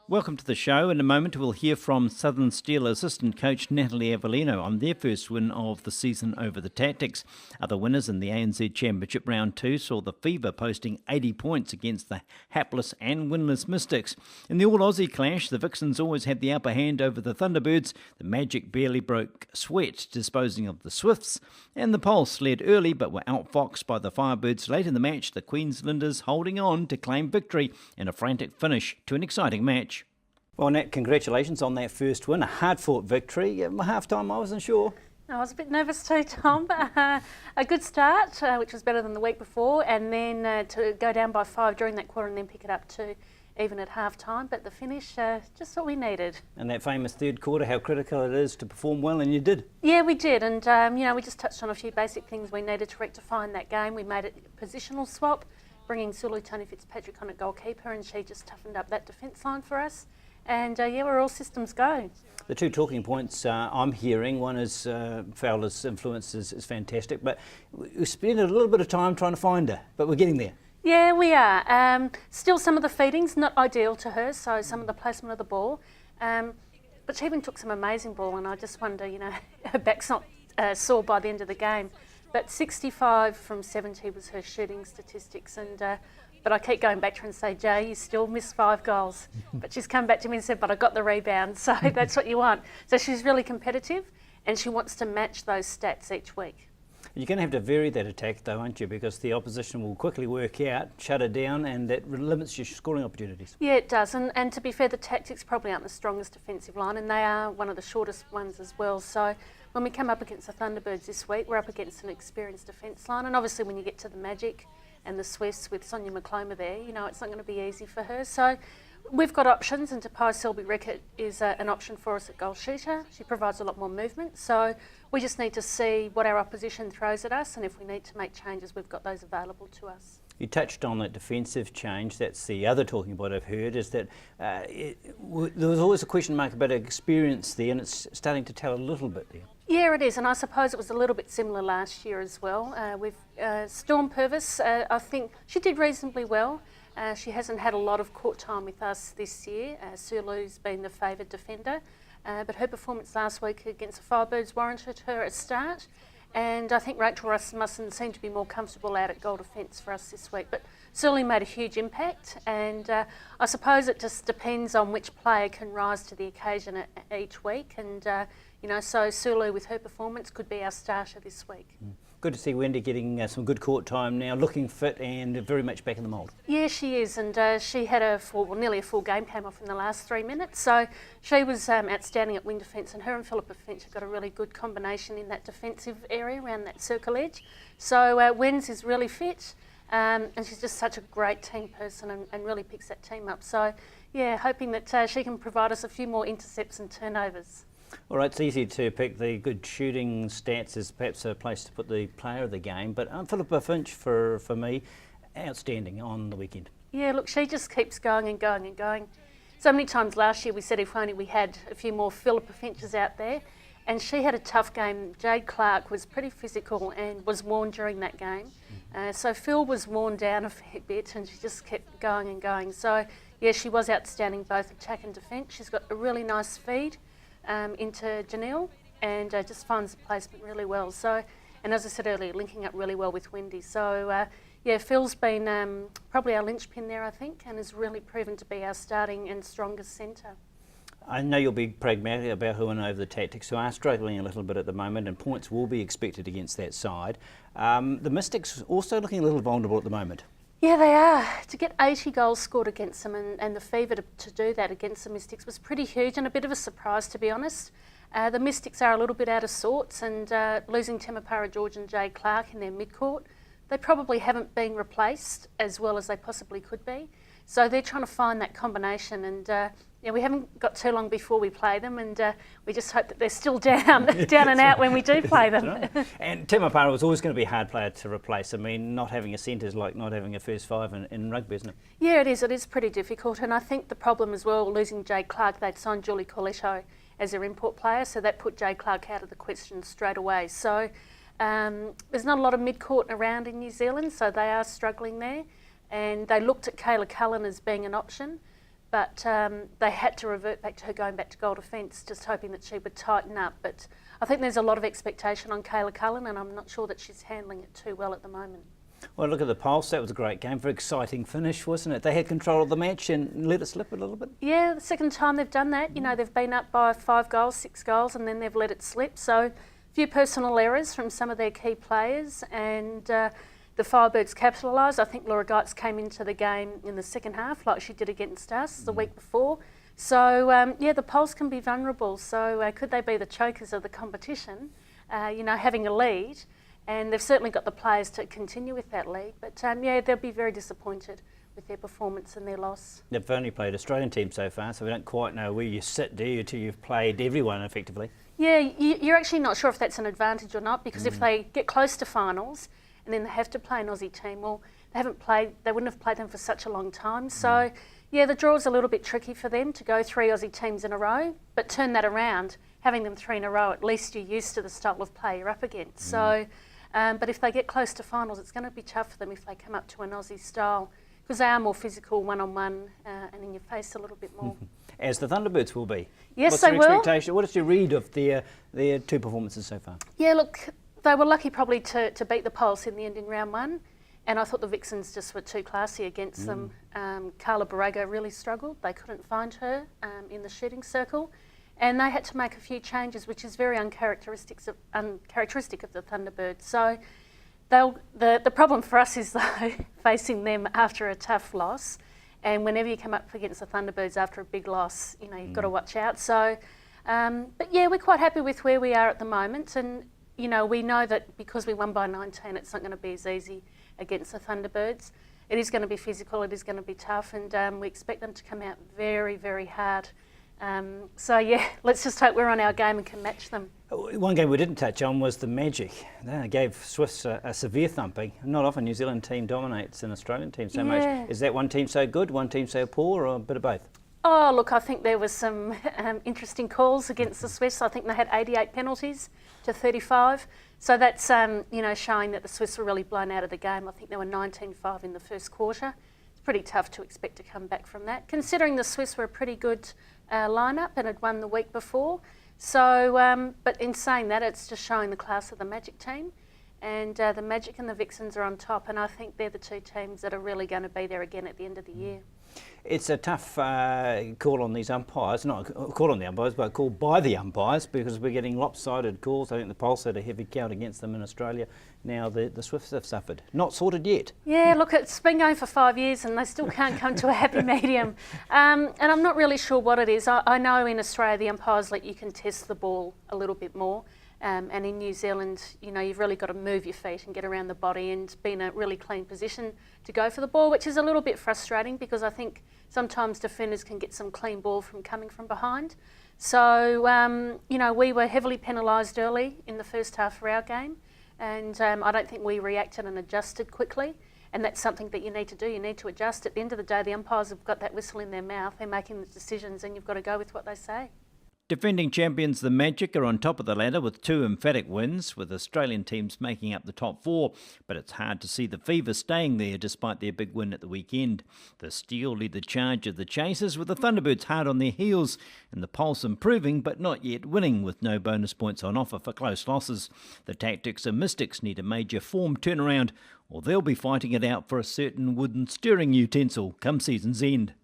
Welcome to the show. In a moment we'll hear from Southern Steel assistant coach Natalie Avellino on their first win of the season over the Tactics. Other winners in the ANZ Championship Round 2 saw the Fever posting 80 points against the hapless and winless Mystics. In the All-Aussie clash, the Vixens always had the upper hand over the Thunderbirds. The Magic barely broke sweat, disposing of the Swifts. And the Pulse led early but were outfoxed by the Firebirds late in the match, the Queenslanders holding on to claim victory in a frantic finish to an exciting match. Well, Nat, congratulations on that first win, a hard-fought victory. At half-time, I wasn't sure. I was a bit nervous too, Tom, but a good start, which was better than the week before, and then to go down by 5 during that quarter and then pick it up to even at half-time. But the finish, just what we needed. And that famous third quarter, how critical it is to perform well, and you did. Yeah, we did, and we just touched on a few basic things we needed to rectify in that game. We made a positional swap, bringing Sulu Tony Fitzpatrick on at goalkeeper, and she just toughened up that defence line for us. And we're all systems go. The two talking points I'm hearing, one is Fowler's influence is fantastic, but we spent a little bit of time trying to find her, but we're getting there. Yeah, we are. Still some of the feeding's not ideal to her, so some of the placement of the ball. But she even took some amazing ball, and I just wonder, her back's not sore by the end of the game. But 65 from 70 was her shooting statistics, and but I keep going back to her and say, Jay, you still missed 5 goals. But she's come back to me and said, but I got the rebound, so that's what you want. So she's really competitive, and she wants to match those stats each week. You're going to have to vary that attack though, aren't you? Because the opposition will quickly work out, shut her down, and that limits your scoring opportunities. Yeah, it does. And to be fair, the Tactics probably aren't the strongest defensive line, and they are one of the shortest ones as well. So when we come up against the Thunderbirds this week, we're up against an experienced defence line. And obviously when you get to the Magic and the Swifts with Sonia McCloma there, it's not going to be easy for her. So we've got options, and Tapai Selby-Rickett is an option for us at goal shooter. She provides a lot more movement, so we just need to see what our opposition throws at us, and if we need to make changes, we've got those available to us. You touched on that defensive change. That's the other talking point I've heard, is that there was always a question mark about experience there, and it's starting to tell a little bit there. Yeah, it is, and I suppose it was a little bit similar last year as well. With Storm Purvis, I think she did reasonably well. She hasn't had a lot of court time with us this year. Sulu's been the favoured defender, but her performance last week against the Firebirds warranted her a start. And I think Rachel Rasmussen seemed to be more comfortable out at goal defence for us this week. But Sulu made a huge impact, and I suppose it just depends on which player can rise to the occasion each week. And so Sulu with her performance could be our starter this week. Good to see Wendy getting some good court time now, looking fit and very much back in the mould. Yeah, she is, and she had nearly a full game, came off in the last 3 minutes, so she was outstanding at wing defence, and her and Philippa Finch have got a really good combination in that defensive area around that circle edge. So Wens is really fit, and she's just such a great team person and really picks that team up. So yeah, hoping that she can provide us a few more intercepts and turnovers. All right, it's easy to pick the good shooting stats as perhaps a place to put the player of the game, but Philippa Finch, for me, outstanding on the weekend. Yeah, look, she just keeps going and going and going. So many times last year we said if only we had a few more Philippa Finches out there, and she had a tough game. Jade Clark was pretty physical and was worn during that game. So Phil was worn down a fair bit, and she just kept going and going. So yeah, she was outstanding both attack and defence. She's got a really nice feed into Janelle, and just finds the placement really well. So, and as I said earlier, linking up really well with Wendy. So yeah, Phil's been probably our linchpin there, I think, and has really proven to be our starting and strongest centre. I know you'll be pragmatic about who and over the Tactics, who are struggling a little bit at the moment, and points will be expected against that side. The Mystics also looking a little vulnerable at the moment. Yeah, they are. To get 80 goals scored against them and the fever to do that against the Mystics was pretty huge and a bit of a surprise, to be honest. The Mystics are a little bit out of sorts, and losing Temapara George and Jade Clark in their midcourt, they probably haven't been replaced as well as they possibly could be. So they're trying to find that combination, and we haven't got too long before we play them, and we just hope that they're still down and out when we do play them. And Temapara was always going to be a hard player to replace. I mean, not having a centre is like not having a first five in rugby, isn't it? Yeah, it is. It is pretty difficult, and I think the problem as well, losing Jade Clark, they'd signed Julie Corletto as their import player, so that put Jade Clark out of the question straight away. So there's not a lot of mid-court around in New Zealand, so they are struggling there. And they looked at Kayla Cullen as being an option, but they had to revert back to her going back to goal defence, just hoping that she would tighten up. But I think there's a lot of expectation on Kayla Cullen, and I'm not sure that she's handling it too well at the moment. Well, look at the Pulse. That was a great game. Very exciting finish, wasn't it? They had control of the match and let it slip a little bit. Yeah, the second time they've done that. You know, they've been up by 5 goals, 6 goals, and then they've let it slip. So a few personal errors from some of their key players, and the Firebirds capitalised. I think Laura Geitz came into the game in the second half like she did against us the week before. So, yeah, the Pulse can be vulnerable. So could they be the chokers of the competition, you know, having a lead? And they've certainly got the players to continue with that lead. But, yeah, they'll be very disappointed with their performance and their loss. They've only played Australian teams so far, so we don't quite know where you sit, do you, till you've played everyone effectively? Yeah, you're actually not sure if that's an advantage or not, because if they get close to finals and then they have to play an Aussie team, well, they wouldn't have played them for such a long time. So, yeah, the draw's a little bit tricky for them to go 3 Aussie teams in a row, but turn that around, having them 3 in a row, at least you're used to the style of play you're up against. So, but if they get close to finals, it's going to be tough for them if they come up to an Aussie style, because they are more physical, one-on-one, and in your face a little bit more. As the Thunderbirds will be. Yes, What's they your will. expectation? What did you read of their 2 performances so far? Yeah, look, they were lucky probably to beat the Pulse in the end in round 1, and I thought the Vixens just were too classy against them. Carla Borrego really struggled. They couldn't find her in the shooting circle, and they had to make a few changes, which is very uncharacteristic of the Thunderbirds. So the problem for us is, though, facing them after a tough loss, and whenever you come up against the Thunderbirds after a big loss, you know, you've got to watch out. So, but yeah, we're quite happy with where we are at the moment, and you know, we know that because we won by 19, it's not going to be as easy against the Thunderbirds. It is going to be physical, it is going to be tough, and we expect them to come out very, very hard. So yeah, let's just hope we're on our game and can match them. One game we didn't touch on was the Magic. They gave Swifts a severe thumping. Not often New Zealand team dominates an Australian team so much. Is that one team so good, one team so poor, or a bit of both? Oh, look, I think there was some interesting calls against the Swifts. I think they had 88 penalties to 35. So that's, you know, showing that the Swifts were really blown out of the game. I think they were 19-5 in the first quarter. It's pretty tough to expect to come back from that, considering the Swifts were a pretty good lineup and had won the week before. So, but in saying that, it's just showing the class of the Magic team. And the Magic and the Vixens are on top, and I think they're the 2 teams that are really going to be there again at the end of the year. It's a tough call on these umpires, not a call on the umpires, but a call by the umpires, because we're getting lopsided calls. I think the Pulse had a heavy count against them in Australia. Now the Swifts have suffered. Not sorted yet. Yeah, look, it's been going for 5 years and they still can't come to a happy medium. And I'm not really sure what it is. I know in Australia the umpires let you contest the ball a little bit more. And in New Zealand, you know, you've really got to move your feet and get around the body and be in a really clean position to go for the ball, which is a little bit frustrating because I think sometimes defenders can get some clean ball from coming from behind. So, you know, we were heavily penalised early in the first half for our game, and I don't think we reacted and adjusted quickly. And that's something that you need to do. You need to adjust. At the end of the day, the umpires have got that whistle in their mouth. They're making the decisions and you've got to go with what they say. Defending champions the Magic are on top of the ladder with 2 emphatic wins, with Australian teams making up the top 4, but it's hard to see the Fever staying there despite their big win at the weekend. The Steel lead the charge of the Chasers, with the Thunderbirds hard on their heels, and the Pulse improving but not yet winning, with no bonus points on offer for close losses. The Tactics and Mystics need a major form turnaround, or they'll be fighting it out for a certain wooden stirring utensil come season's end.